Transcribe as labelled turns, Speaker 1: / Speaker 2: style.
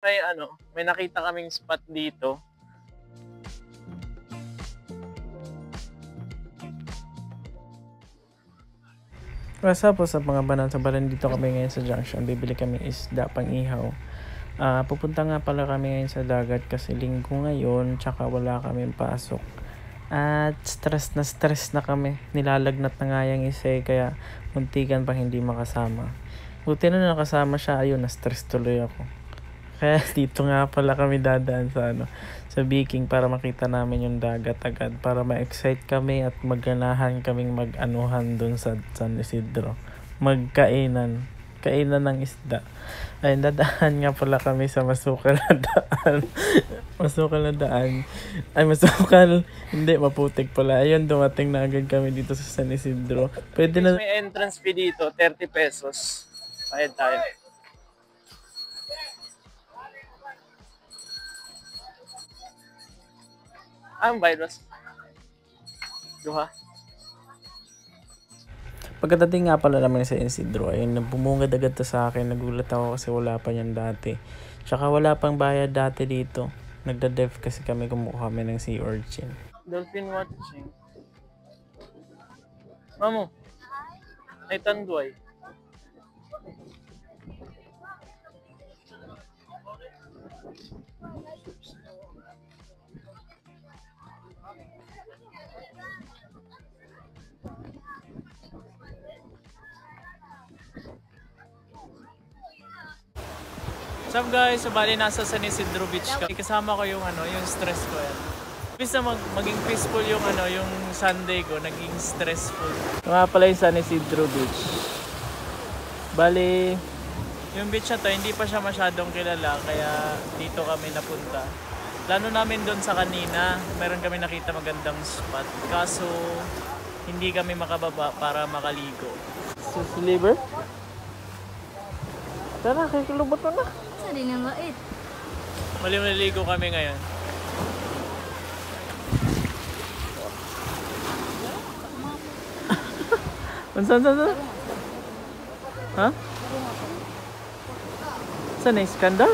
Speaker 1: May nakita kaming spot dito. Wasa po sa mga banan sa balan dito kami ngayon sa junction. Bibili kami isda pang ihaw. Pupunta nga pala kami ngayon sa dagat kasi linggo ngayon tsaka wala kaming pasok. At stress na kami. Nilalagnat na nga yung isa kaya muntikan pang hindi makasama. Buti na nakasama siya, ayun, na-stress tuloy ako. Kaya dito nga pala kami dadaan sa Biking para makita namin yung dagat agad. Para ma-excite kami at magganahan kaming mag-anuhan dun sa San Isidro. Magkainan. Kainan ng isda. Ayun, dadaan nga pala kami sa masukal na daan. Masukal na daan. Ay, masukal. Hindi, maputik pala. Ayun, dumating na agad kami dito sa San Isidro. Pwede na... May entrance fee dito, 30 pesos. Bayad tayo. Ang virus. Duha. Pagkadating nga pala naman sa Isidro, ayun, bumungad agad to sa akin. Nagulat ako kasi wala pa yan dati. Tsaka wala pang bayad dati dito. Nagda-dive kasi kami, kumukuha kami ng sea urchin. Dolphin watching. Mamo. Ay tanduay. What's up guys? So bali nasa San Isidro Beach kami. Kasama ko yung yung stress ko yan. Imbis na maging peaceful yung yung Sunday ko, naging stressful. Nga pala yung San Isidro Beach. Bali, yung beach na to hindi pa siya masyadong kilala kaya dito kami napunta. Plano namin doon sa kanina, meron kami nakita magandang spot. Kaso hindi kami makababa para makaligo. Sliver? Tara, kikilubot mo na.
Speaker 2: Hindi na mait.
Speaker 1: Maliligo kami ngayon. Saan? Ha? Saan na iskandal?